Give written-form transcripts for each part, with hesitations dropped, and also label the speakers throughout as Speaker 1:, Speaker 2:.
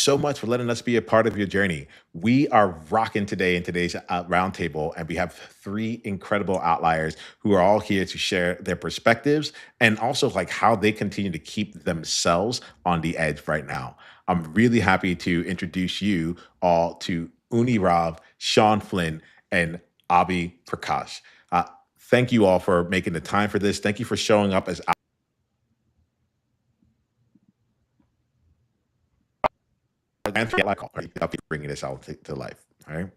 Speaker 1: so much for letting us be a part of your journey. We are rocking today in today's roundtable, and we have three incredible outliers who are all here to share their perspectives and also like how they continue to keep themselves on the edge right now. I'm really happy to introduce you all to Unni Rav, Shawn Flynn, and Abhi Prakash. Uh, thank you all for making the time for this. Thank you for showing up as and for bringing this out to life. All right.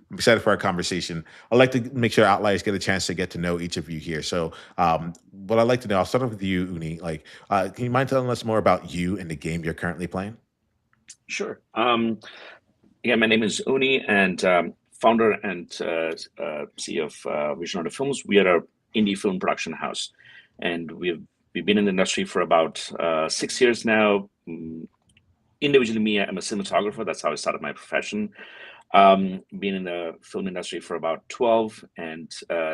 Speaker 1: I'm excited for our conversation. I'd like to make sure outliers get a chance to get to know each of you here. So, what I'd like to know, I'll start off with you, Uni. Like, can you mind telling us more about you and the game you're currently playing?
Speaker 2: Sure. Yeah, my name is Uni, and founder and CEO of Visionary Films. We are an indie film production house, and we've been in the industry for about 6 years now. Individually, me, I'm a cinematographer. That's how I started my profession. Been in the film industry for about 12, and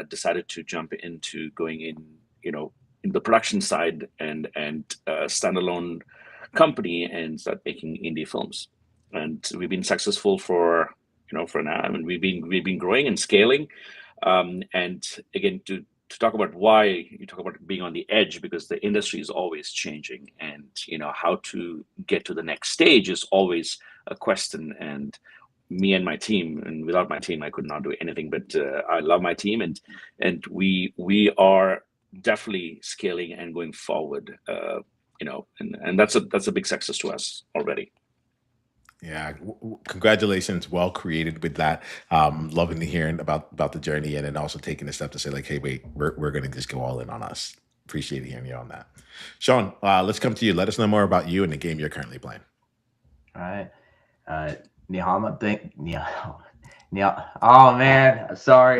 Speaker 2: decided to jump into going in the production side and standalone company and start making indie films. And we've been successful for now. I mean, we've been growing and scaling. And again, to talk about why you talk about being on the edge, because the industry is always changing, and how to get to the next stage is always a question. And me and my team, and without my team I could not do anything, but I love my team, and we are definitely scaling and going forward, and that's a big success to us already.
Speaker 1: Yeah, congratulations. Well created with that. Loving to hearing about the journey, and then also taking the step to say like, hey, wait, we're gonna just go all in on us. Appreciate hearing you on that. Shawn, let's come to you. Let us know more about you and the game you're currently playing.
Speaker 3: All right. Uh, Niiamah, oh man, sorry.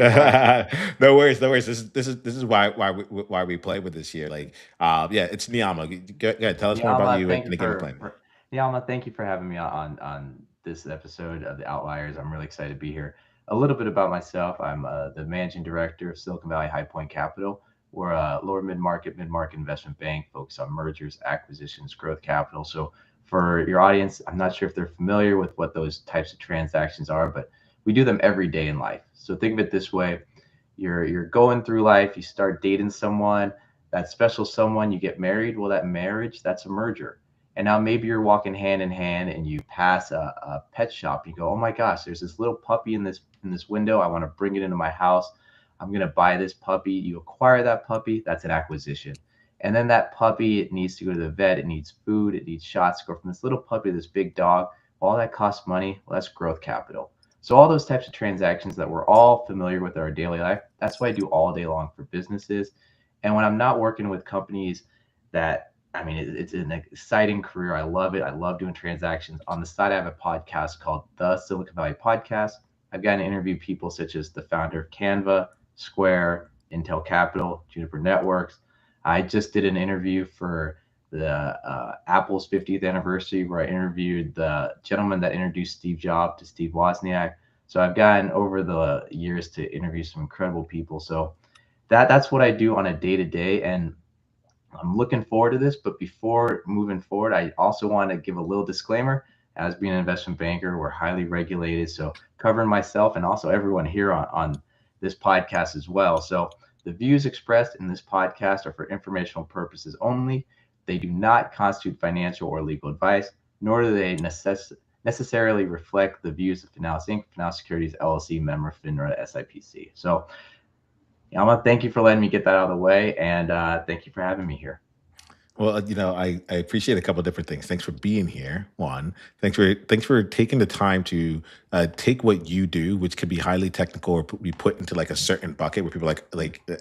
Speaker 1: No worries, no worries. This is why we play with this here. Like, yeah, it's Niiamah. Go ahead, tell us more about
Speaker 3: Niiamah,
Speaker 1: you and,
Speaker 3: thank
Speaker 1: and
Speaker 3: you
Speaker 1: the game you're playing.
Speaker 3: Niiamah, thank you for having me on this episode of the Outliers. I'm really excited to be here. A little bit about myself. I'm the managing director of Silicon Valley High Point Capital. We're a lower mid-market investment bank focused on mergers, acquisitions, growth capital. So for your audience, I'm not sure if they're familiar with what those types of transactions are, but we do them every day in life. So think of it this way: you're going through life, you start dating someone, that special someone, you get married. Well, that marriage, that's a merger. And now maybe you're walking hand in hand and you pass a pet shop. You go, oh my gosh, there's this little puppy in this window. I want to bring it into my house. I'm going to buy this puppy. You acquire that puppy. That's an acquisition. And then that puppy, it needs to go to the vet. It needs food. It needs shots to go from this little puppy to this big dog. All that costs money. Well, that's growth capital. So all those types of transactions that we're all familiar with in our daily life, that's what I do all day long for businesses. And when I'm not working with companies that, I mean, it's an exciting career. I love it. I love doing transactions. On the side, I have a podcast called The Silicon Valley Podcast. I've gotten to interview people such as the founder of Canva, Square, Intel Capital, Juniper Networks. I just did an interview for the Apple's 50th anniversary where I interviewed the gentleman that introduced Steve Jobs to Steve Wozniak. So I've gotten over the years to interview some incredible people. So that's what I do on a day to day, and I'm looking forward to this. But before moving forward, I also want to give a little disclaimer. As being an investment banker, we're highly regulated. So covering myself and also everyone here on this podcast as well. So the views expressed in this podcast are for informational purposes only. They do not constitute financial or legal advice, nor do they necessarily reflect the views of Finalis Inc., Finalis Securities LLC, member FINRA SIPC. So Yama, thank you for letting me get that out of the way, and thank you for having me here.
Speaker 1: Well, I appreciate a couple of different things. Thanks for being here. One, thanks for taking the time to take what you do, which could be highly technical or be put into like a certain bucket where people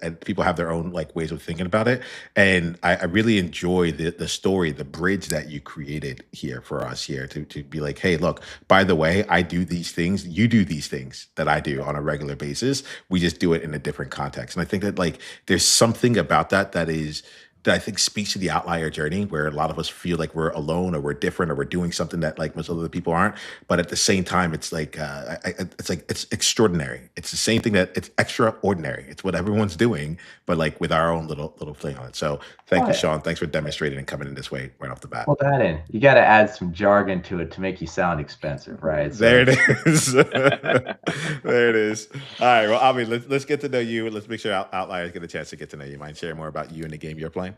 Speaker 1: and people have their own like ways of thinking about it. And I really enjoy the story, the bridge that you created here for us here to be like, hey, look, by the way, I do these things, you do these things that I do on a regular basis. We just do it in a different context. And I think that like there's something about that is that I think speaks to the outlier journey, where a lot of us feel like we're alone or we're different or we're doing something that like most other people aren't. But at the same time, it's like it's like it's extraordinary. It's the same thing that it's extraordinary. It's what everyone's doing, but like with our own little thing on it. So thank
Speaker 3: Oh
Speaker 1: you,
Speaker 3: yeah.
Speaker 1: Sean. Thanks for demonstrating and coming in this way right off the bat.
Speaker 3: Well, that in. You got to add some jargon to it to make you sound expensive, right? So
Speaker 1: There it is. There it is. All right. Well, Abhi, let's get to know you. Let's make sure outliers get a chance to get to know you. Mind sharing more about you and the game you're playing?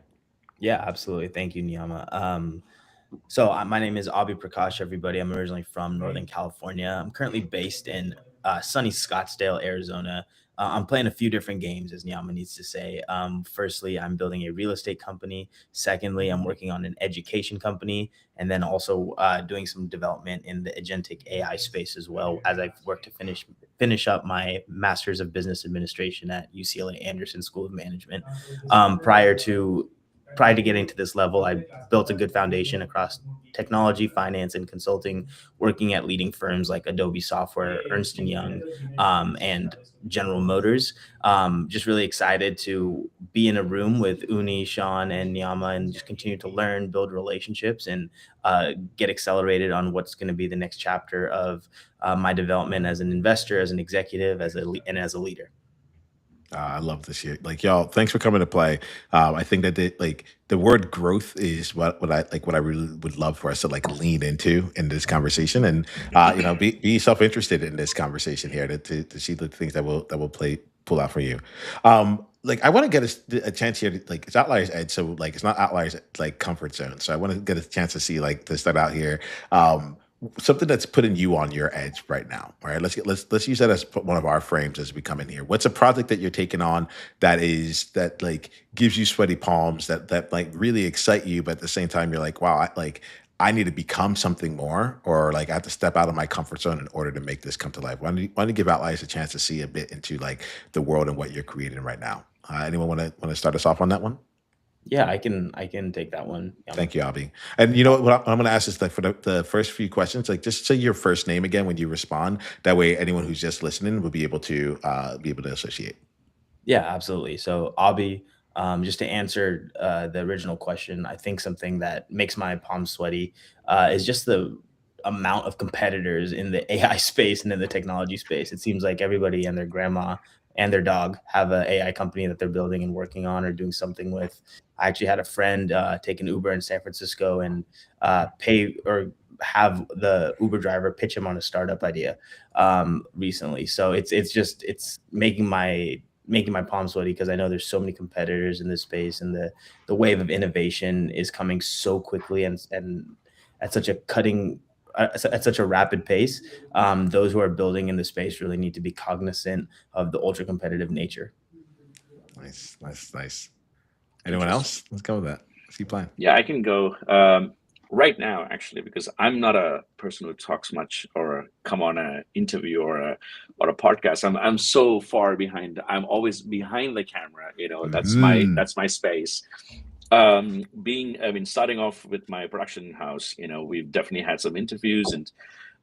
Speaker 4: Yeah, absolutely. Thank you, Niiamah. So my name is Abhi Prakash, everybody. I'm originally from Northern California. I'm currently based in sunny Scottsdale, Arizona. I'm playing a few different games, as Niiamah needs to say. Firstly, I'm building a real estate company. Secondly, I'm working on an education company, and then also doing some development in the agentic AI space as well, as I've worked to finish up my Master's of Business Administration at UCLA Anderson School of Management. Prior to getting to this level, I built a good foundation across technology, finance, and consulting, working at leading firms like Adobe Software, Ernst and Young, and General Motors. Just really excited to be in a room with Unni, Shawn, and Niiamah, and just continue to learn, build relationships, and get accelerated on what's going to be the next chapter of my development as an investor, as an executive, and as a leader.
Speaker 1: I love this shit. Like y'all, thanks for coming to play. I think that the word growth is what I really would love for us to like lean into in this conversation, and be self interested in this conversation here to see the things that will pull out for you. Like I want to get a chance here. Like it's outliers edge, so like it's not outliers like comfort zone. So I want to get a chance to see like to start out here. Something that's putting you on your edge right now. All right, let's use that as one of our frames as we come in here. What's a project that you're taking on that like gives you sweaty palms, that like really excite you, but at the same time you're like, wow, I need to become something more, or like I have to step out of my comfort zone in order to make this come to life. Why don't you give Outliers a chance to see a bit into like the world and what you're creating right now? Anyone want to start us off on that one?
Speaker 4: Yeah, I can take that one.
Speaker 1: Thank you, Abhi. And you know what I'm going to ask is like for the first few questions, like just say your first name again when you respond. That way, anyone who's just listening will be able to associate.
Speaker 4: Yeah, absolutely. So Abhi, just to answer the original question, I think something that makes my palms sweaty is just the amount of competitors in the AI space and in the technology space. It seems like everybody and their grandma and their dog have an AI company that they're building and working on or doing something with. I actually had a friend take an Uber in San Francisco and pay or have the Uber driver pitch him on a startup idea recently. So it's making my palms sweaty because I know there's so many competitors in this space, and the wave of innovation is coming so quickly and at such a at such a rapid pace. Those who are building in the space really need to be cognizant of the ultra competitive nature.
Speaker 1: Nice. Anyone else? Let's go with that. Let's keep playing.
Speaker 2: Yeah, I can go right now, actually, because I'm not a person who talks much or come on an interview or a podcast. I'm so far behind. I'm always behind the camera. That's my space. Starting off with my production house, we've definitely had some interviews, and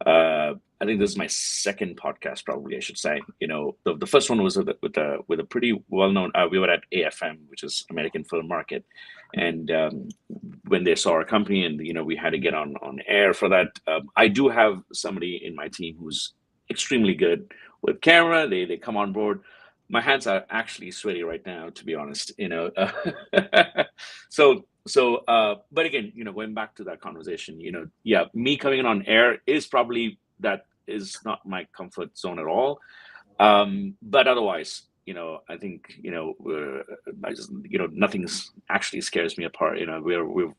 Speaker 2: I think this is my second podcast, probably I should say. The first one was with a pretty well-known. We were at AFM, which is American Film Market, and when they saw our company, and we had to get on air for that. I do have somebody in my team who's extremely good with camera. They come on board. My hands are actually sweaty right now, to be honest. But again, going back to that conversation, me coming in on air is probably that is not my comfort zone at all. But otherwise, I think nothing's actually scares me apart. We're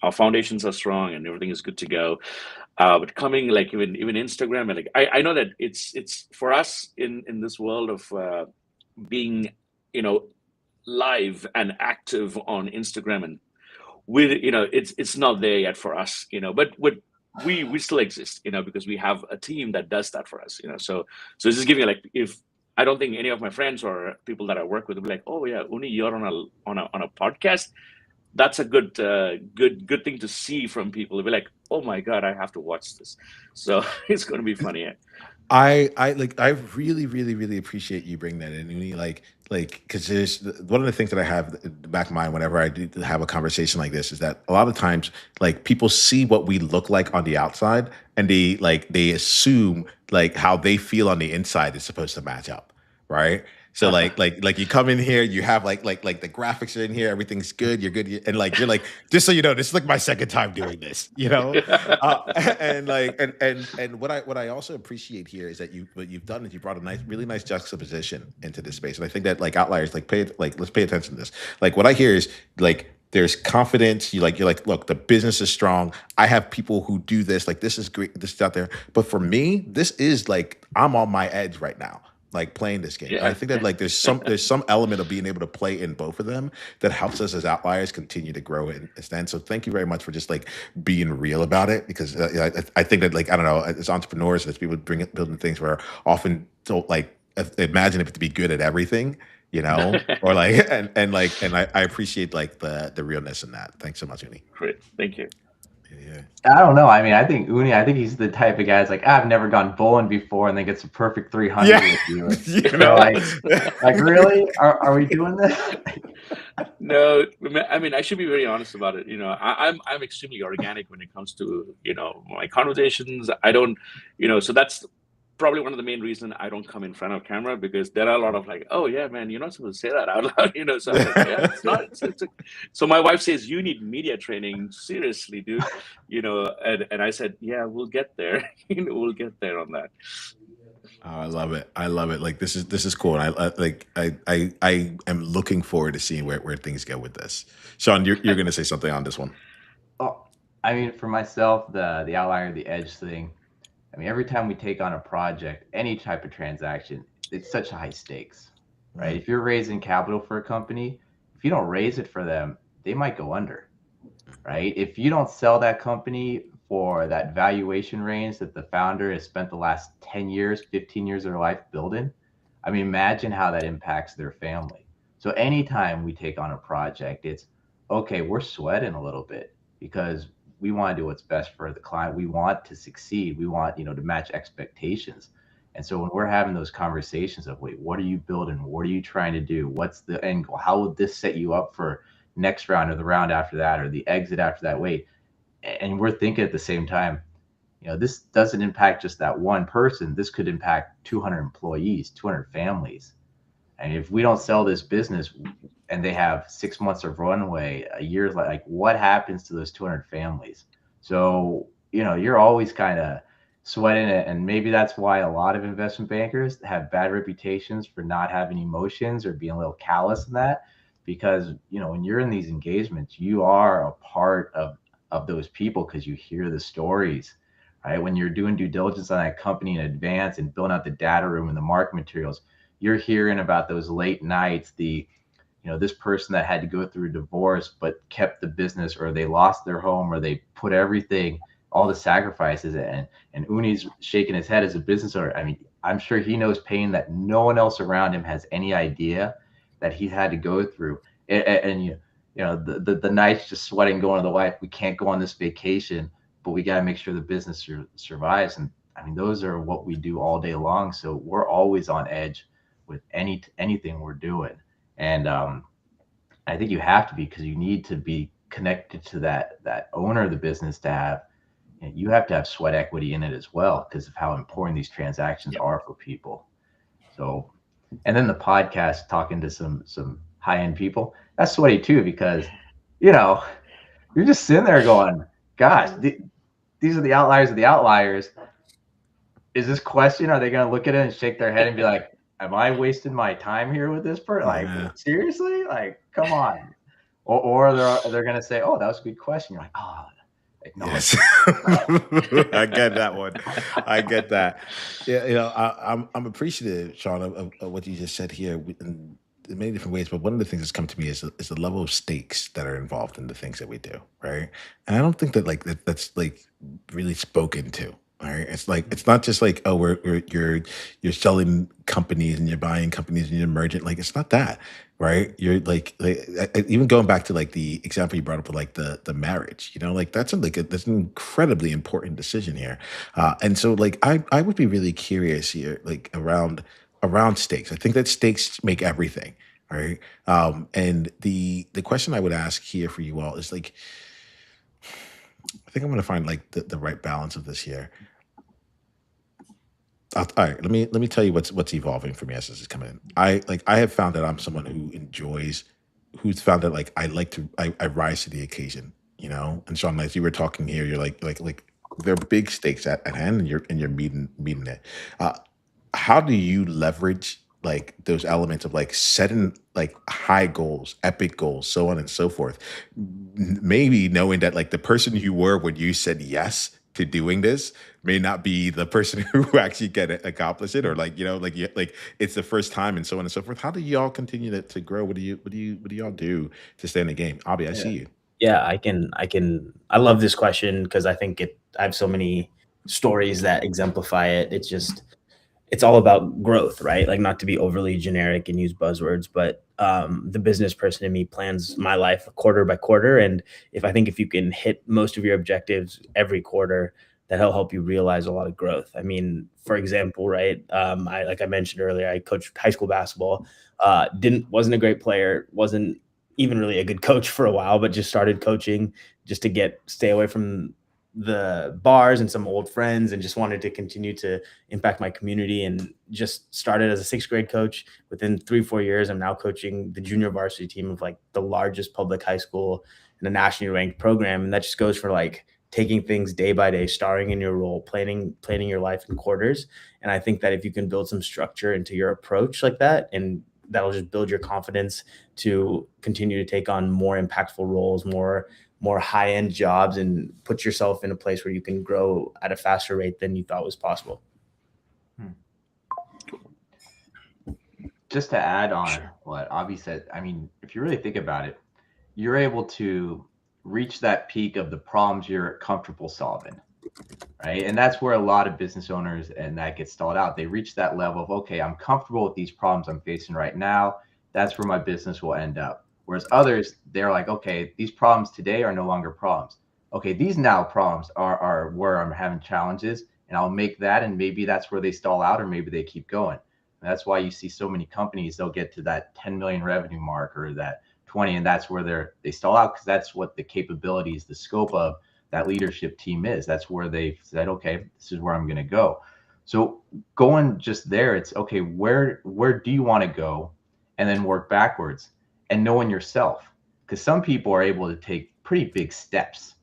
Speaker 2: our foundations are strong and everything is good to go. But coming like even Instagram, and like I know that it's for us in this world of being live and active on Instagram, and it's not there yet for us, but we still exist, because we have a team that does that for us, so just giving like, if I don't think any of my friends or people that I work with will be like, oh yeah, Unni, you're on a podcast. that's a good thing to see from people. They'll be like, oh my God, I have to watch this. So it's going to be funny.
Speaker 1: I really really appreciate you bringing that in, Uni. Like because there's one of the things that I have in the back of mind whenever I do have a conversation like this is that a lot of times like people see what we look like on the outside and they assume like how they feel on the inside is supposed to match up, right? So like you come in here, you have like the graphics are in here, everything's good, you're good, and like you're like, just so you know, this is like my second time doing this, you know. And like and what I also appreciate here is that what you've done is you brought a really nice juxtaposition into this space, and I think that like Outliers, let's pay attention to this. Like what I hear is like there's confidence. You're like, look, the business is strong. I have people who do this. Like this is great. This is out there. But for me, this is like I'm on my edge right now, like playing this game. And I
Speaker 2: Yeah.
Speaker 1: think that like there's some element of being able to play in both of them that helps us as Outliers continue to grow and stand. So thank you very much for just like being real about it, because I think that like I don't know, as entrepreneurs, as people building things, we're often don't like imagine it to be good at everything, you know, or like and I appreciate like the realness in that. Thanks so much, Uni.
Speaker 2: Great. Thank you.
Speaker 1: Yeah.
Speaker 3: I don't know. I mean, I think Uni, I think he's the type of guy that's like, I've never gone bowling before, and then gets a perfect 300
Speaker 1: Yeah.
Speaker 3: with you.
Speaker 1: You
Speaker 3: So
Speaker 1: know,
Speaker 3: like really? Are we doing this?
Speaker 2: No, I mean, I should be very honest about it. I'm extremely organic when it comes to my conversations. I don't, so that's probably one of the main reasons I don't come in front of camera, because there are a lot of like, oh yeah, man, you're not supposed to say that out loud. So I'm like, yeah, it's not. So my wife says, you need media training, seriously, dude. And I said, yeah, we'll get there. We'll get there on that.
Speaker 1: Oh, I love it. I love it. Like this is cool. And I am looking forward to seeing where things go with this. Shawn, you're gonna say something on this one.
Speaker 3: Oh, I mean, for myself, the outlier, the edge thing. I mean, every time we take on a project, any type of transaction, it's such high stakes, right? If you're raising capital for a company, if you don't raise it for them, they might go under, right? If you don't sell that company for that valuation range that the founder has spent the last 10 years, 15 years of their life building, I mean, imagine how that impacts their family. So anytime we take on a project, it's okay, we're sweating a little bit because we want to do what's best for the client. We want to succeed. We want, to match expectations. And so when we're having those conversations of, wait, what are you building? What are you trying to do? What's the end goal? How will this set you up for next round or the round after that or the exit after that? Wait, and we're thinking at the same time, this doesn't impact just that one person. This could impact 200 employees, 200 families. And if we don't sell this business and they have 6 months of runway, a year, like what happens to those 200 families? So, you're always kind of sweating it. And maybe that's why a lot of investment bankers have bad reputations for not having emotions or being a little callous in that. Because, when you're in these engagements, you are a part of those people because you hear the stories, right? When you're doing due diligence on that company in advance and building out the data room and the market materials, you're hearing about those late nights, this person that had to go through a divorce but kept the business, or they lost their home, or they put everything, all the sacrifices, and Uni's shaking his head as a business owner. I mean, I'm sure he knows pain that no one else around him has any idea that he's had to go through. And the nights just sweating, going to the wife, we can't go on this vacation, but we got to make sure the business survives. And I mean, those are what we do all day long. So we're always on edge with anything we're doing. And I think you have to be, because you need to be connected to that owner of the business to have, you have to have sweat equity in it as well, because of how important these transactions are for people. So, and then the podcast, talking to some high-end people, that's sweaty too, because you're just sitting there going, gosh, these are the outliers of the outliers. Is this question, are they going to look at it and shake their head and be like, am I wasting my time here with this person? Like, seriously? Like, come on. Or they're going to say, oh, that was a good question. You're like, oh, no.
Speaker 1: Yes. I get that one. I get that. Yeah, I'm appreciative, Shawn, of what you just said here in many different ways. But one of the things that's come to me is the level of stakes that are involved in the things that we do, right? And I don't think that like that's like really spoken to. All right. It's like it's not just like, oh, you're selling companies and you're buying companies and you're merging. Like it's not that. right? You're even going back to like the example you brought up with like the marriage, like that's an incredibly important decision here. And so like I would be really curious here, like around stakes. I think that stakes make everything, right? And the question I would ask here for you all is like, I think I'm gonna find like the right balance of this here. All right, let me tell you what's evolving for me as this is coming in. I have found that I'm someone who's found that like I rise to the occasion, And Shawn, as you were talking here, you're like there are big stakes at hand, and you're meeting it. Uh, how do you leverage like those elements of like setting like high goals, epic goals, so on and so forth? Maybe knowing that like the person you were when you said yes to doing this may not be the person who actually can accomplish it, or like like it's the first time, and so on and so forth. How do y'all continue to grow? What do y'all do to stay in the game? Abhi, I see
Speaker 4: Yeah.
Speaker 1: you.
Speaker 4: Yeah, I love this question because I think I have so many stories that exemplify it. It's all about growth, right? Like, not to be overly generic and use buzzwords, but the business person in me plans my life quarter by quarter. And if you can hit most of your objectives every quarter, that'll help you realize a lot of growth. I mean, for example, right? Like I mentioned earlier, I coached high school basketball. Wasn't a great player, wasn't even really a good coach for a while, but just started coaching just to stay away from the bars and some old friends, and just wanted to continue to impact my community, and just started as a sixth grade coach. Within 3-4 years, I'm now coaching the junior varsity team of like the largest public high school in a nationally ranked program. And that just goes for like taking things day by day, starring in your role, planning your life in quarters. And I think that if you can build some structure into your approach like that, and that'll just build your confidence to continue to take on more impactful roles, more high-end jobs, and put yourself in a place where you can grow at a faster rate than you thought was possible.
Speaker 3: Just to add on what Abhi said, I mean, if you really think about it, you're able to reach that peak of the problems you're comfortable solving, right? And that's where a lot of business owners and that gets stalled out. They reach that level of, okay, I'm comfortable with these problems I'm facing right now. That's where my business will end up. Whereas others, they're like, okay, these problems today are no longer problems. Okay, these now problems are where I'm having challenges, and I'll make that, and maybe that's where they stall out, or maybe they keep going. And that's why you see so many companies, they'll get to that 10 million revenue mark or that 20, and that's where they stall out, because that's what the capabilities, the scope of that leadership team is. That's where they've said, okay, this is where I'm going to go. So going just there, it's okay, where do you want to go? And then work backwards, and knowing yourself, because some people are able to take pretty big steps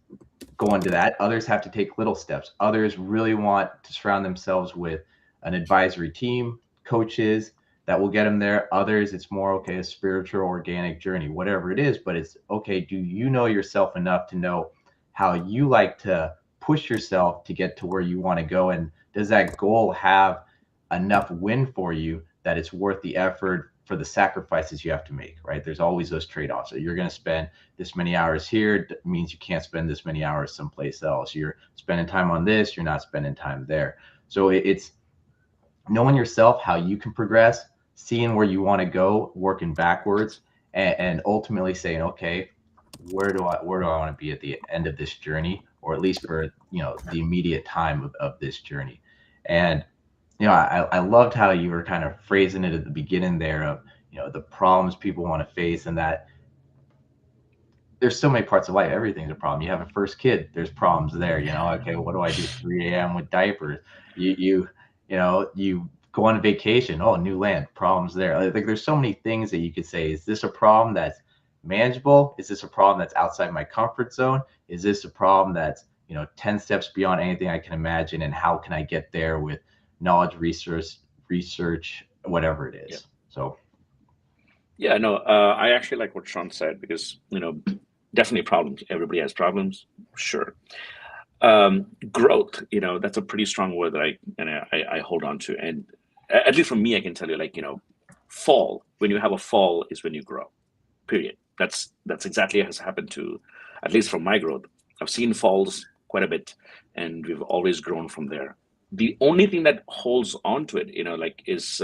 Speaker 3: going to that. Others have to take little steps. Others really want to surround themselves with an advisory team, coaches that will get them there. Others, it's more, okay, a spiritual, organic journey, whatever it is. But it's okay, do you know yourself enough to know how you like to push yourself to get to where you want to go? And does that goal have enough win for you that it's worth the effort for the sacrifices you have to make, right? There's always those trade-offs. So you're going to spend this many hours here, means you can't spend this many hours someplace else. You're spending time on this, you're not spending time there. So it's knowing yourself, how you can progress, seeing where you want to go, working backwards, and ultimately saying, okay, where do I want to be at the end of this journey, or at least for the immediate time of this journey. And I loved how you were kind of phrasing it at the beginning there of the problems people want to face, and that there's so many parts of life. Everything's a problem. You have a first kid, there's problems there. Okay, what do I do 3 a.m. with diapers? You go on vacation. Oh, new land, problems there. Like there's so many things that you could say. Is this a problem that's manageable? Is this a problem that's outside my comfort zone? Is this a problem that's 10 steps beyond anything I can imagine? And how can I get there with knowledge, research, whatever it is?
Speaker 2: Yeah.
Speaker 3: So
Speaker 2: yeah, no, I actually like what Shawn said, because definitely problems. Everybody has problems, sure. Growth, that's a pretty strong word that I hold on to. And at least for me, I can tell you, like, fall, when you have a fall is when you grow, period. That's exactly has happened to, at least from my growth. I've seen falls quite a bit, and we've always grown from there. The only thing that holds on to it, is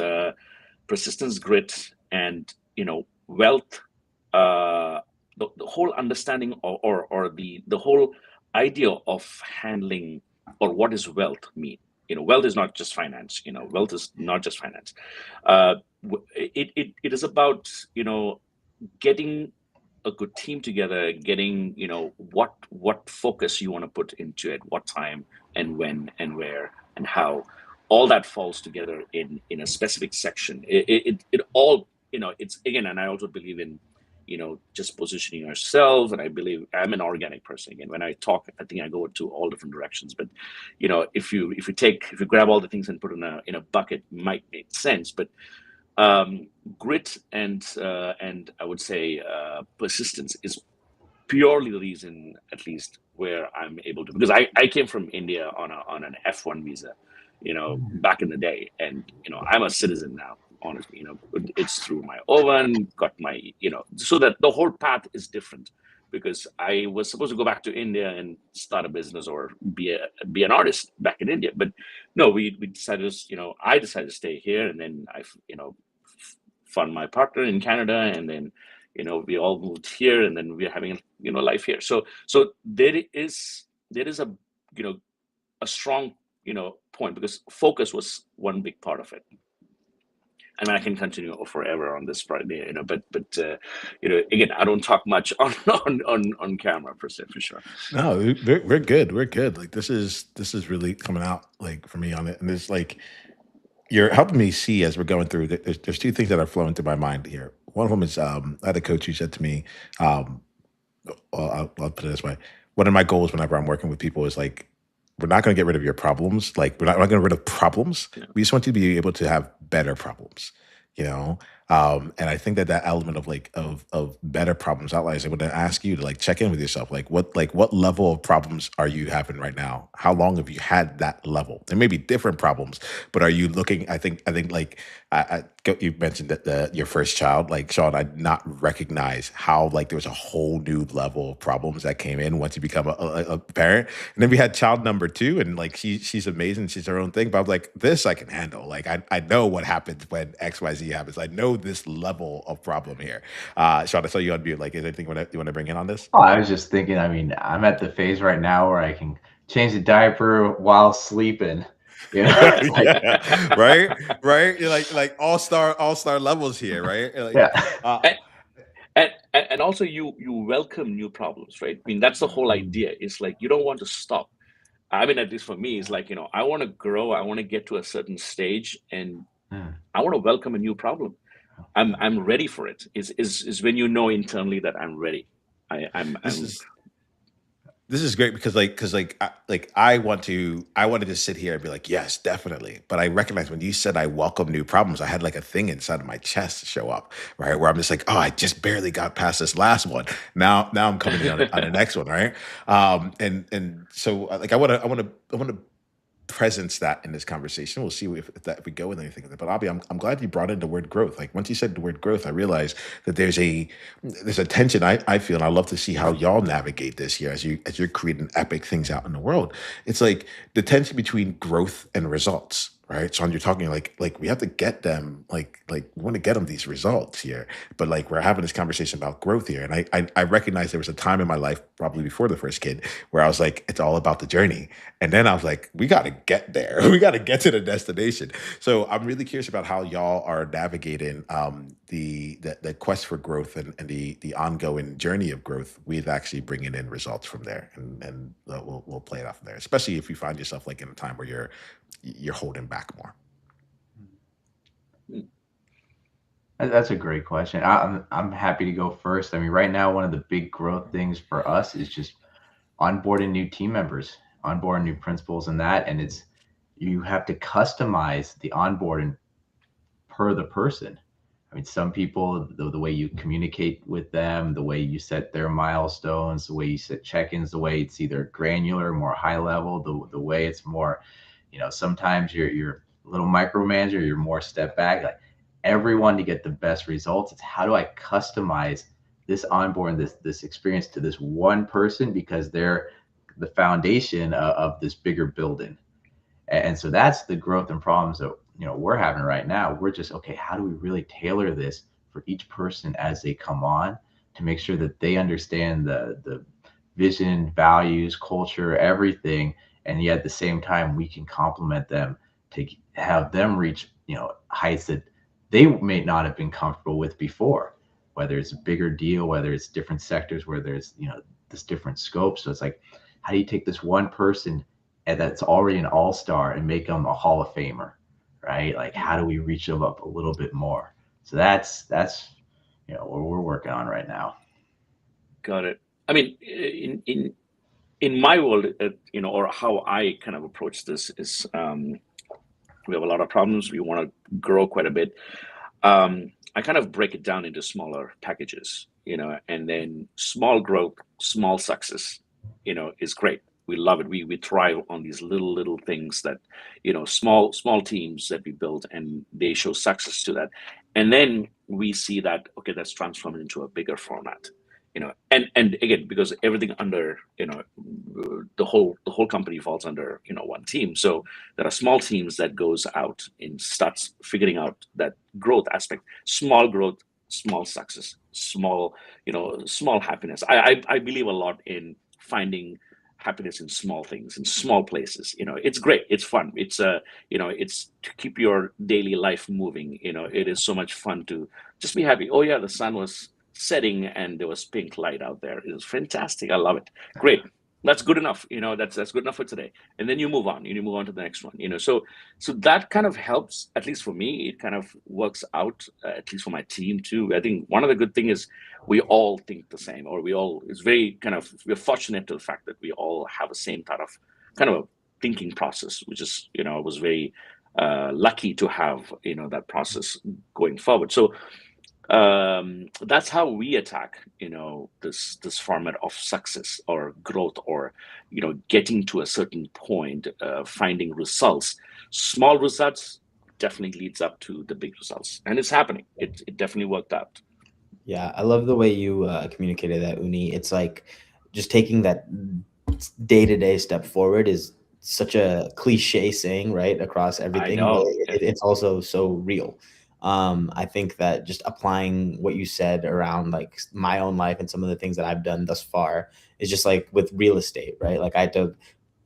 Speaker 2: persistence, grit, and wealth, the whole understanding, or the whole idea of handling, or what is wealth mean. Wealth is not just finance. Wealth is not just finance. It is about getting a good team together, getting what focus you want to put into it, what time and when and where and how. All that falls together in a specific section. It all, it's, again, and I also believe in just positioning yourself. And I believe I'm an organic person. Again, when I talk, I think I go into all different directions. But if you grab all the things and put in a bucket, might make sense. But grit and I would say persistence is purely the reason, at least, where I'm able to, because I came from India on an F1 visa, back in the day, and I'm a citizen now. Honestly, it's through my oven, got my, so that the whole path is different, because I was supposed to go back to India and start a business or be an artist back in India, but no, we decided, I decided to stay here, and then I, found my partner in Canada, and then we all moved here, and then we're having life here. So there is a a strong point, because focus was one big part of it. I mean, I can continue forever on this Friday, but again, I don't talk much on camera per se, for sure.
Speaker 1: No, we're good. We're good. Like this is really coming out like for me on it, and it's like you're helping me see as we're going through. There's two things that are flowing through my mind here. One of them is I had a coach who said to me, um, well, I'll put it this way. One of my goals whenever I'm working with people is like, we're not going to get rid of your problems. Like, we're not going to get rid of problems.
Speaker 2: Yeah.
Speaker 1: We just want you to be able to have better problems, you know? And I think that element of like, of better problems outliers, I would ask you to like check in with yourself. What level of problems are you having right now? How long have you had that level? There may be different problems, but are you looking, I think like, you mentioned that your first child, like Shawn, I did not recognize how like there was a whole new level of problems that came in once you become a parent. And then we had child number two, and like she's amazing, she's her own thing. But I was like, this I can handle. Like I know what happens when XYZ happens. I know this level of problem here. Shawn, I saw you unmute. Like, is there anything you want to bring in on this?
Speaker 3: Oh, I was just thinking, I mean, I'm at the phase right now where I can change the diaper while sleeping. It's like,
Speaker 1: Yeah, right. You're like all star levels here, right? Like,
Speaker 3: yeah.
Speaker 1: uh,
Speaker 2: And also, you welcome new problems, right? I mean, that's the whole idea. It's like you don't want to stop. I mean, at least for me, it's like, I want to grow, I want to get to a certain stage, and
Speaker 3: Mm.
Speaker 2: I want to welcome a new problem. I'm ready for it. Is when internally that I'm ready.
Speaker 1: this
Speaker 2: I'm
Speaker 1: is this is great because I wanted to sit here and be like, yes, definitely. But I recognize when you said I welcome new problems, I had like a thing inside of my chest show up, right? Where I'm just like, oh, I just barely got past this last one. Now I'm coming in on the next one, right? And so like I want to presence that in this conversation. We'll see if we go with anything with it. But Abhi, I'm glad you brought in the word growth. Like once you said the word growth, I realized that there's a tension I feel, and I love to see how y'all navigate this here as you're creating epic things out in the world. It's like the tension between growth and results. Right. So you're talking like we have to get them like we want to get them these results here. But like we're having this conversation about growth here. And I recognize there was a time in my life, probably before the first kid, where I was like, it's all about the journey. And then I was like, we got to get there. We got to get to the destination. So I'm really curious about how y'all are navigating the quest for growth and the ongoing journey of growth with actually bringing in results from there. And we'll play it off from there, especially if you find yourself like in a time where you're holding back more.
Speaker 3: That's a great question. I'm happy to go first. I mean, right now, one of the big growth things for us is just onboarding new team members, onboarding new principals, and that. And you have to customize the onboarding per the person. I mean, some people, the way you communicate with them, the way you set their milestones, the way you set check-ins, the way it's either granular, more high level, the way it's more, sometimes you're a little micromanager, you're more step back. Like everyone to get the best results, it's how do I customize this onboard, this experience to this one person, because they're the foundation of this bigger building. And so that's the growth and problems that we're having right now. We're just, okay, how do we really tailor this for each person as they come on, to make sure that they understand the vision, values, culture, everything, and yet at the same time we can complement them to have them reach, you know, heights that they may not have been comfortable with before, whether it's a bigger deal, whether it's different sectors where there's, you know, this different scope. So it's like, how do you take this one person and that's already an all-star and make them a Hall of Famer, right? Like, how do we reach them up a little bit more? So that's you know, what we're working on right now.
Speaker 2: Got it. I mean, in my world, you know, or how I kind of approach this is, we have a lot of problems. We want to grow quite a bit. I kind of break it down into smaller packages, you know, and then small growth, small success, you know, is great. We love it. We thrive on these little things that, you know, small teams that we build, and they show success to that. And then we see that, okay, that's transformed into a bigger format, you know, and again, because everything under, you know, the whole company falls under, you know, one team. So there are small teams that goes out and starts figuring out that growth aspect, small growth, small success, small, you know, small happiness. I believe a lot in finding happiness in small things, in small places. You know, it's great, it's fun, it's you know, it's to keep your daily life moving. You know, it is so much fun to just be happy. Oh yeah, the sun was setting and there was pink light out there. It was fantastic. I love it. Great. That's good enough. You know, that's good enough for today. And then you move on. You move on to the next one. You know, so that kind of helps. At least for me, it kind of works out. At least for my team too. I think one of the good thing is we all think the same, or we all. It's very kind of, we're fortunate to the fact that we all have the same kind of a thinking process, which is, you know, I was very lucky to have, you know, that process going forward. So that's how we attack, you know, this format of success or growth, or, you know, getting to a certain point, finding results. Small results definitely leads up to the big results, and it's happening. It definitely worked out.
Speaker 4: Yeah, I love the way you communicated that, Uni. It's like just taking that day-to-day step forward is such a cliche saying, right, across
Speaker 2: I
Speaker 4: everything, but
Speaker 2: know.
Speaker 4: it's also so real. I think that just applying what you said around like my own life and some of the things that I've done thus far is just like with real estate, right? Like I had to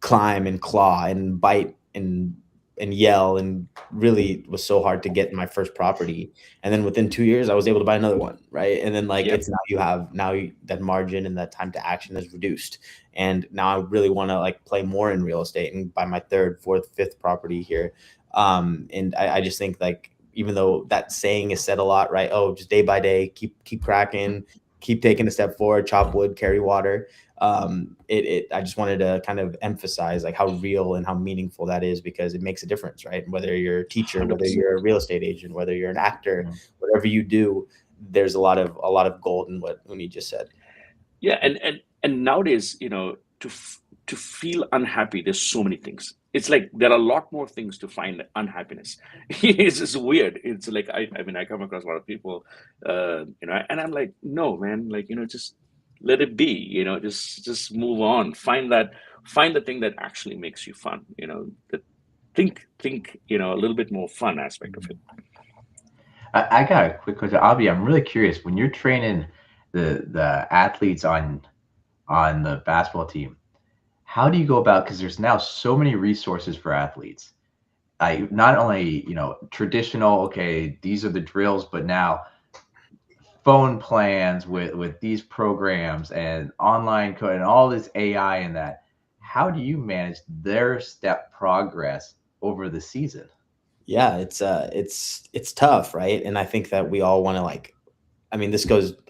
Speaker 4: climb and claw and bite and yell, and really was so hard to get my first property. And then within 2 years, I was able to buy another one, right? And then like
Speaker 2: Yep.
Speaker 4: it's that margin and that time to action is reduced. And now I really want to like play more in real estate and buy my third, fourth, fifth property here. And I just think like, even though that saying is said a lot, right? Oh, just day by day, keep cracking, keep taking a step forward, chop wood, carry water. I just wanted to kind of emphasize like how real and how meaningful that is, because it makes a difference, right? Whether you're a teacher, whether
Speaker 2: 100%.
Speaker 4: you're a real estate agent, whether you're an actor, whatever you do, there's a lot of gold in what Uni just said.
Speaker 2: Yeah, and nowadays, you know, to feel unhappy, there's so many things. It's like there are a lot more things to find unhappiness. It's just weird. It's like I mean, I come across a lot of people, you know, and I'm like, no, man, like, you know, just let it be. You know, just move on. Find the thing that actually makes you fun. You know, think, you know, a little bit more fun aspect of it.
Speaker 3: I got a quick question, Abhi. I'm really curious, when you're training the athletes on the basketball team, how do you go about, because there's now so many resources for athletes, not only, you know, traditional, okay, these are the drills, but now phone plans with these programs and online code and all this AI and that. How do you manage their step progress over the season?
Speaker 4: Yeah, it's tough, right? And I think that we all want to like, I mean,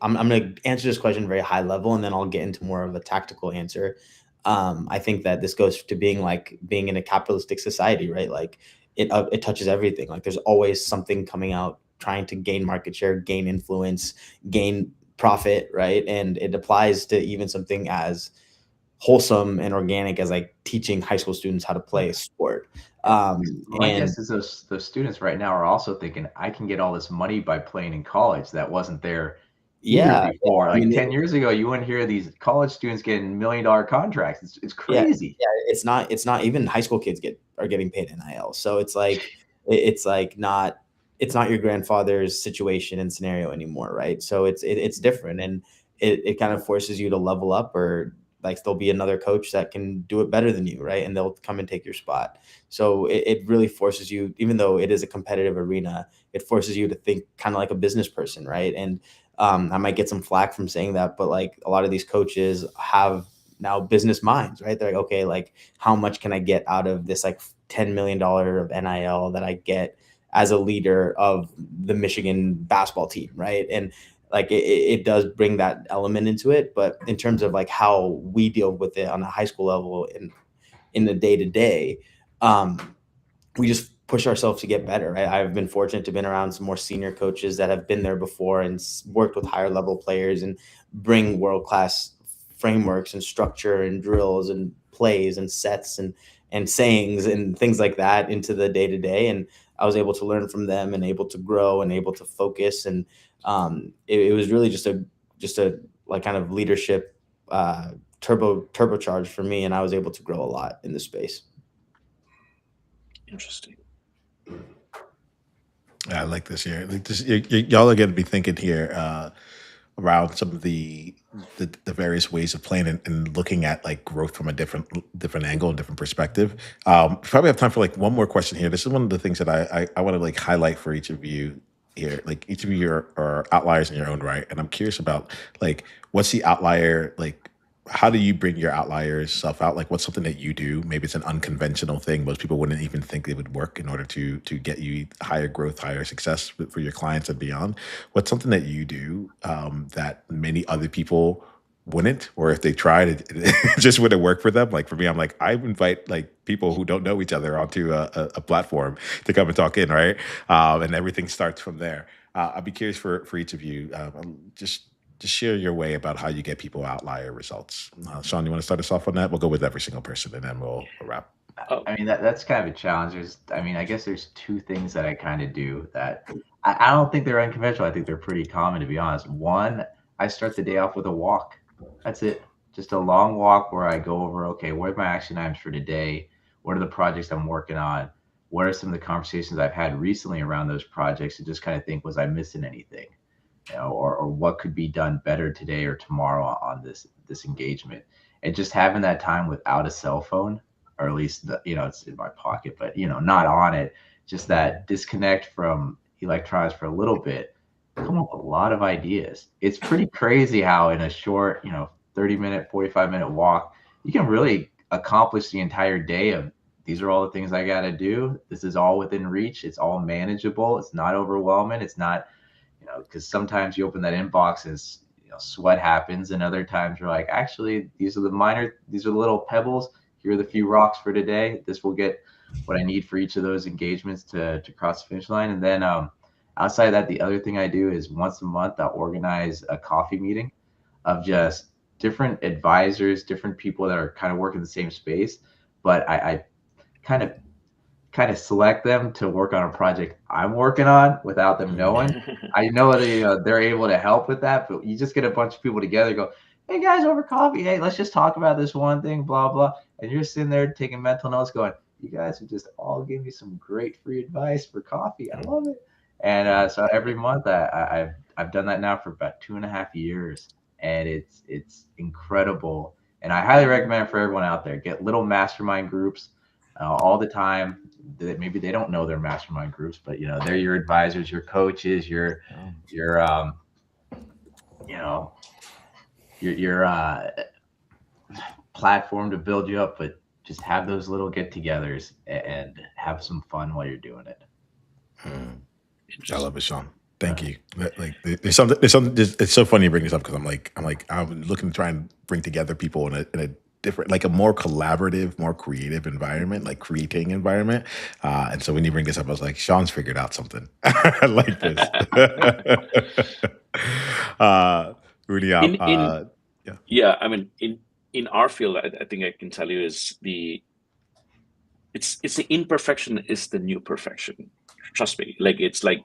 Speaker 4: I'm going to answer this question very high level, and then I'll get into more of a tactical answer. I think that this goes to being in a capitalistic society, right? Like it touches everything. Like there's always something coming out trying to gain market share, gain influence, gain profit, right? And it applies to even something as wholesome and organic as like teaching high school students how to play a sport.
Speaker 3: My
Speaker 4: And
Speaker 3: guess is those students right now are also thinking, I can get all this money by playing in college. That wasn't there either
Speaker 4: yeah,
Speaker 3: before.
Speaker 4: I
Speaker 3: Like
Speaker 4: mean,
Speaker 3: 10 years ago, you wouldn't hear these college students getting $1 million contracts. It's
Speaker 4: yeah,
Speaker 3: crazy.
Speaker 4: it's not even high school kids are getting paid NIL. So it's like not it's not your grandfather's situation and scenario anymore, right? So it's different, and it kind of forces you to level up, or like there'll be another coach that can do it better than you, right? And they'll come and take your spot. So it really forces you, even though it is a competitive arena, it forces you to think kind of like a business person, right? And I might get some flack from saying that, but like a lot of these coaches have now business minds, right? They're like, okay, like how much can I get out of this like $10 million of NIL that I get as a leader of the Michigan basketball team, right? And like it does bring that element into it, but in terms of like how we deal with it on a high school level in the day to day, we just push ourselves to get better. Right? I've been fortunate to been around some more senior coaches that have been there before and worked with higher level players and bring world class frameworks and structure and drills and plays and sets and sayings and things like that into the day to day. And I was able to learn from them and able to grow and able to focus. And it was really just a like kind of leadership turbocharge for me. And I was able to grow a lot in this space.
Speaker 2: Interesting.
Speaker 1: I like this here. Like this, y'all are going to be thinking here around some of the various ways of playing and looking at like growth from a different angle and different perspective. Probably have time for like one more question here. This is one of the things that I want to like highlight for each of you here. Like each of you are outliers in your own right, and I'm curious about like what's the outlier like. How do you bring your outliers self out? Like, what's something that you do? Maybe it's an unconventional thing. Most people wouldn't even think it would work in order to get you higher growth, higher success for your clients and beyond. What's something that you do that many other people wouldn't, or if they tried, it just wouldn't work for them? Like for me, I'm like, I invite like people who don't know each other onto a platform to come and talk in, right? And everything starts from there. I'd be curious for each of you, just share your way about how you get people outlier results. Shawn, you want to start us off on that? We'll go with every single person, and then we'll wrap.
Speaker 3: I mean, that's kind of a challenge. I guess there's two things that I kind of do that I don't think they're unconventional. I think they're pretty common, to be honest. One, I start the day off with a walk. That's it. Just a long walk where I go over, okay, what are my action items for today? What are the projects I'm working on? What are some of the conversations I've had recently around those projects? And just kind of think, was I missing anything? Or what could be done better today or tomorrow on this engagement, and just having that time without a cell phone, or at least it's in my pocket, but not on it, just that disconnect from electronics for a little bit, come up with a lot of ideas. It's pretty crazy how in a short 30-minute 45-minute walk you can really accomplish the entire day of these are all the things I got to do. This is all within reach. It's all manageable. It's not overwhelming. It's not because sometimes you open that inbox and sweat happens, and other times you're like, actually, these are the little pebbles. Here are the few rocks for today. This will get what I need for each of those engagements to cross the finish line. And then outside of that, the other thing I do is once a month I'll organize a coffee meeting of just different advisors, different people that are kind of working the same space, but I kind of select them to work on a project I'm working on without them knowing. I know they're able to help with that, but you just get a bunch of people together, go, hey guys, over coffee, hey, let's just talk about this one thing, blah, blah. And you're sitting there taking mental notes going, you guys have just all given me some great free advice for coffee. I love it. And so every month I've done that now for about 2.5 years, and it's incredible. And I highly recommend it for everyone out there. Get little mastermind groups all the time. That maybe they don't know their mastermind groups, but they're your advisors, your coaches, your platform to build you up. But just have those little get-togethers and have some fun while you're doing it.
Speaker 1: I love it, Shawn. Thank you. Like there's something. It's so funny you bring this up because I'm looking to try and bring together people in a different, like a more collaborative, more creative environment, like creating environment. And so when you bring this up, I was like, Shawn's figured out something. I like this. Unni,
Speaker 2: yeah. I mean, in our field, I think I can tell you is it's the imperfection is the new perfection. Trust me. Like it's like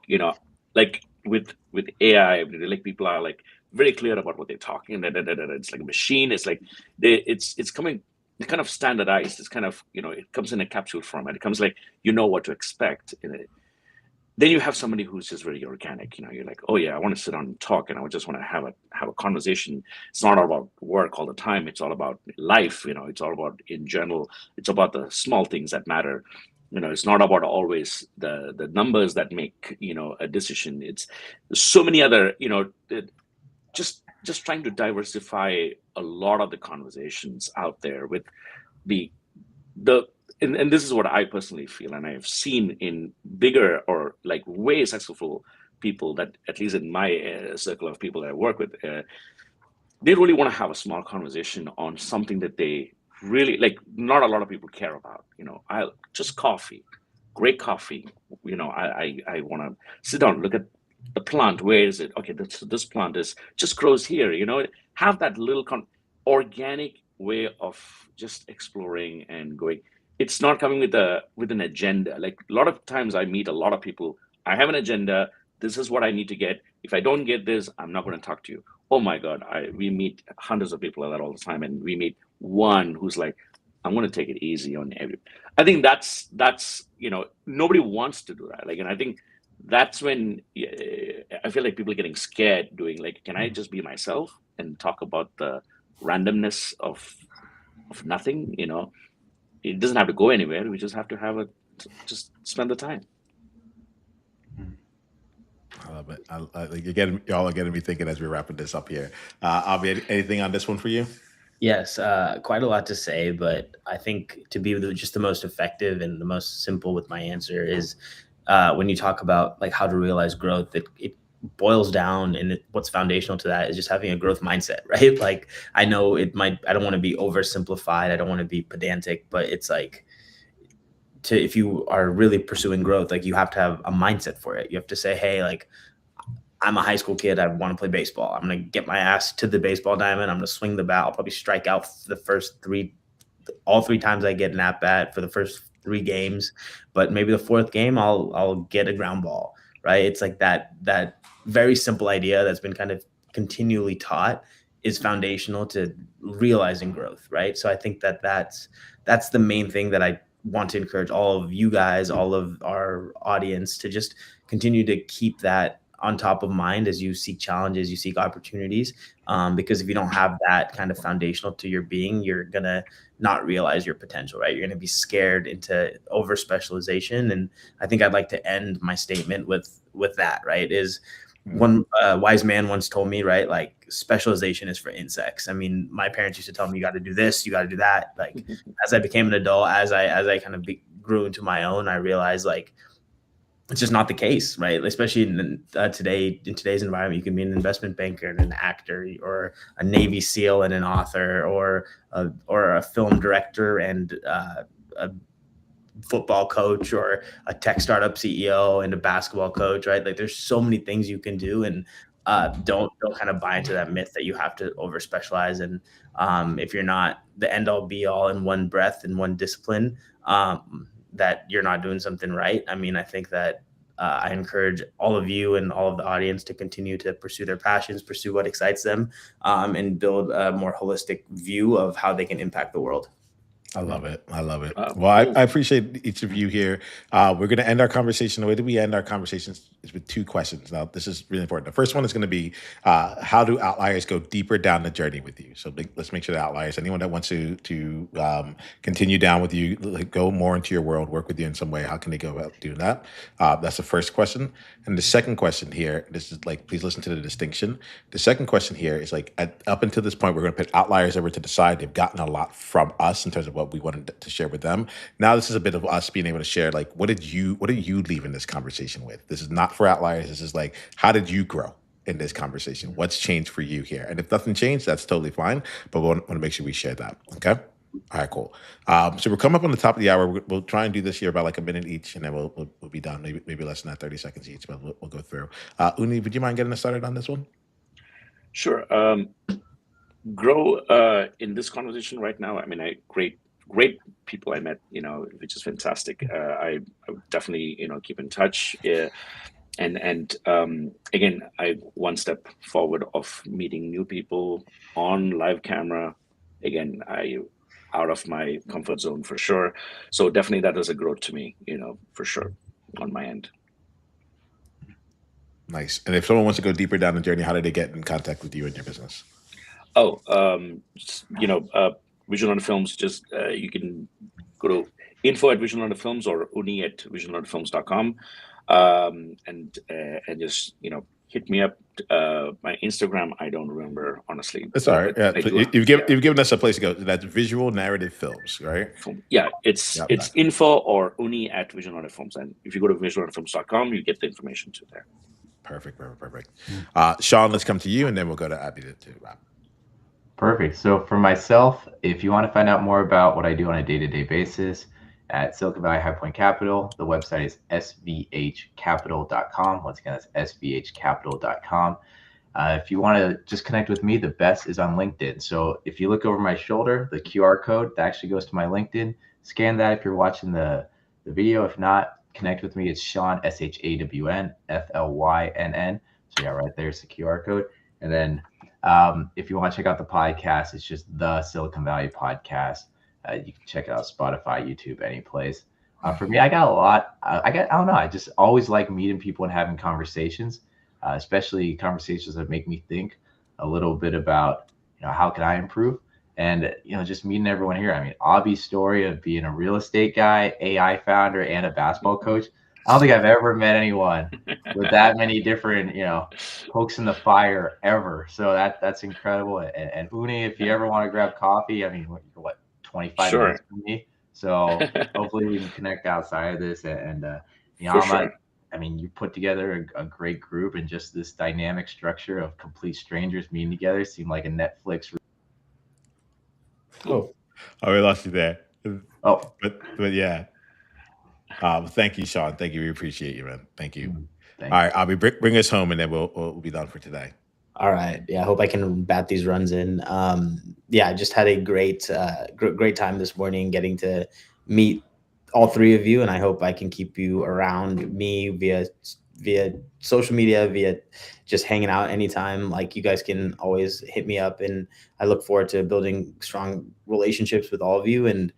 Speaker 2: like with AI, like people are like very clear about what they're talking. It's like a machine. It's like it's coming. It's kind of standardized. It's kind of it comes in a capsule format. It comes like what to expect in it. then you have somebody who's just very organic. You're like, oh yeah, I want to sit down and talk, and I just want to have a conversation. It's not all about work all the time. It's all about life. It's all about, in general, it's about the small things that matter. It's not about always the numbers that make a decision. It's so many other, just trying to diversify a lot of the conversations out there with the the and this is what I personally feel, and I've seen in bigger or like way successful people, that at least in my circle of people that I work with, they really want to have a small conversation on something that they really like. Not a lot of people care about. I just coffee, great coffee. I want to sit down, look at the plant. Where is it? Okay, this plant is just grows here. Have that little organic way of just exploring and going. It's not coming with an agenda. Like a lot of times, I meet a lot of people. I have an agenda. This is what I need to get. If I don't get this, I'm not going to talk to you. Oh my God, we meet hundreds of people like that all the time, and we meet one who's like, I'm going to take it easy on every. I think that's nobody wants to do that. Like, and I think that's when I feel like people are getting scared doing, like, can I just be myself and talk about the randomness of nothing? It doesn't have to go anywhere. We just have to just spend the time.
Speaker 1: I love it. Y'all are getting me thinking as we're wrapping this up here. Abhi, anything on this one for you?
Speaker 4: Yes, quite a lot to say, but I think to be just the most effective and the most simple with my answer is when you talk about like how to realize growth, it boils down, and what's foundational to that is just having a growth mindset, right? Like, I know I don't want to be oversimplified. I don't want to be pedantic, but it's like, if you are really pursuing growth, like, you have to have a mindset for it. You have to say, hey, like, I'm a high school kid. I want to play baseball. I'm going to get my ass to the baseball diamond. I'm going to swing the bat. I'll probably strike out all three times I get an at bat for the first 3 games, but maybe the 4th game I'll get a ground ball, right? It's like that very simple idea that's been kind of continually taught is foundational to realizing growth, right? So I think that's the main thing that I want to encourage all of you guys, all of our audience, to just continue to keep that on top of mind as you seek challenges, you seek opportunities. Because if you don't have that kind of foundational to your being, you're going to not realize your potential, right? You're going to be scared into over specialization. And I think I'd like to end my statement with that, right? Is one wise man once told me, right? Like, specialization is for insects. I mean, my parents used to tell me, you got to do this, you got to do that. Like, as I became an adult, as I kind of grew into my own, I realized, like, it's just not the case, right? Especially in today's environment, you can be an investment banker and an actor, or a Navy SEAL and an author, or a film director and a football coach, or a tech startup CEO and a basketball coach, right? Like, there's so many things you can do, and don't kind of buy into that myth that you have to over specialize. And if you're not the end all be all in one breath in one discipline, that you're not doing something right. I mean, I think that I encourage all of you and all of the audience to continue to pursue their passions, pursue what excites them, and build a more holistic view of how they can impact the world.
Speaker 1: I love it. I love it. Well, I appreciate each of you here. We're going to end our conversation. The way that we end our conversations is with 2 questions. Now, this is really important. The first one is going to be, how do Outliers go deeper down the journey with you? So let's make sure that Outliers, anyone that wants to continue down with you, like, go more into your world, work with you in some way, how can they go about doing that? That's the first question. And the second question here, this is like, please listen to the distinction. The second question here is like, up until this point, we're going to put Outliers over to the side. They've gotten a lot from us in terms of what we wanted to share with them. Now this is a bit of us being able to share, like, what are you leaving this conversation with? This is not for Outliers. This is like, how did you grow in this conversation? What's changed for you here? And if nothing changed, that's totally fine. But we want to make sure we share that. Okay. All right, cool. So we're coming up on the top of the hour. We'll try and do this here about like a minute each, and then we'll be done. Maybe less than that, 30 seconds each, but we'll go through. Unni, would you mind getting us started on this one?
Speaker 2: Sure. Grow in this conversation right now. I mean, great people I met, which is fantastic. I would definitely, keep in touch. And again, I one step forward of meeting new people on live camera. Again, I out of my comfort zone for sure. So definitely that is a growth to me, for sure on my end.
Speaker 1: Nice. And if someone wants to go deeper down the journey, how do they get in contact with you and your business?
Speaker 2: Vision on Films, just you can go to info@Vision on Films or uni@visiononfilms.com, and just hit me up. My Instagram, I don't remember honestly.
Speaker 1: That's all right. Yeah, you've given us a place to go. That's Visual Narrative Films, right?
Speaker 2: Yeah, it's info or uni@visiononfilms, and if you go to visiononfilms.com, you get the information to there.
Speaker 1: Perfect. Shawn, let's come to you, and then we'll go to Abhi to wrap.
Speaker 3: Perfect. So for myself, if you want to find out more about what I do on a day-to-day basis at Silicon Valley High Point Capital, the website is svhcapital.com. Once again, that's svhcapital.com. If you want to just connect with me, the best is on LinkedIn. So if you look over my shoulder, the QR code that actually goes to my LinkedIn. Scan that if you're watching the video. If not, connect with me. It's Shawn, SHAWN, FLYNN. So yeah, right there's the QR code. And then if you want to check out the podcast, it's just the Silicon Valley Podcast. You can check it out Spotify, YouTube, any place. For me, I got a lot. I don't know. I just always like meeting people and having conversations, especially conversations that make me think a little bit about, how can I improve? And, just meeting everyone here. I mean, Abhi's story of being a real estate guy, AI founder, and a basketball coach. I don't think I've ever met anyone with that many different, pokes in the fire ever. So that's incredible. And Unni, if you ever want to grab coffee, I mean, what 25 minutes from me. So hopefully we can connect outside of this. And Niiamah,
Speaker 2: sure.
Speaker 3: I mean, you put together a great group, and just this dynamic structure of complete strangers meeting together seemed like a Netflix.
Speaker 1: Oh, we lost you there.
Speaker 3: Oh,
Speaker 1: but yeah. Thank you, Shawn. Thank you. We appreciate you, man. Thank you.
Speaker 3: Thanks.
Speaker 1: All right, Abhi, bring us home, and then we'll be done for today.
Speaker 4: All right. Yeah, I hope I can bat these runs in. I just had a great time this morning getting to meet all three of you, and I hope I can keep you around me via social media, via just hanging out anytime. Like, you guys can always hit me up, and I look forward to building strong relationships with all of you. And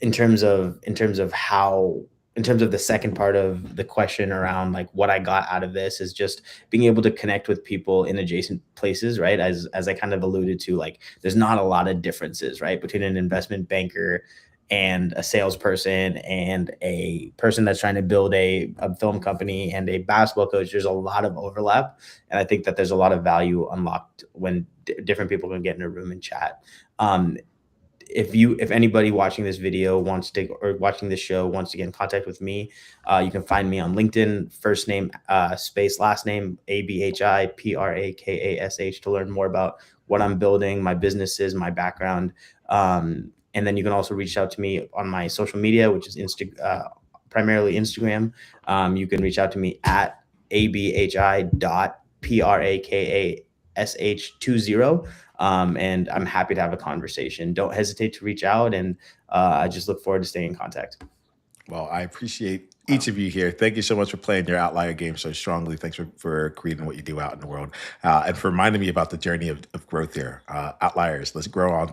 Speaker 4: in terms of the second part of the question around like what I got out of this is just being able to connect with people in adjacent places, right? As I kind of alluded to, like, there's not a lot of differences, right, between an investment banker and a salesperson and a person that's trying to build a film company and a basketball coach. There's a lot of overlap. And I think that there's a lot of value unlocked when different people can get in a room and chat. If anybody watching this video or watching this show wants to get in contact with me, you can find me on LinkedIn, first name, space, last name, Abhi Prakash, to learn more about what I'm building, my businesses, my background. And then you can also reach out to me on my social media, which is primarily Instagram. You can reach out to me at abhi.prakash20. And I'm happy to have a conversation. Don't hesitate to reach out, and I just look forward to staying in contact.
Speaker 1: Well, I appreciate each of you here. Thank you so much for playing your outlier game so strongly. Thanks for creating what you do out in the world, and for reminding me about the journey of growth here. Outliers, let's grow on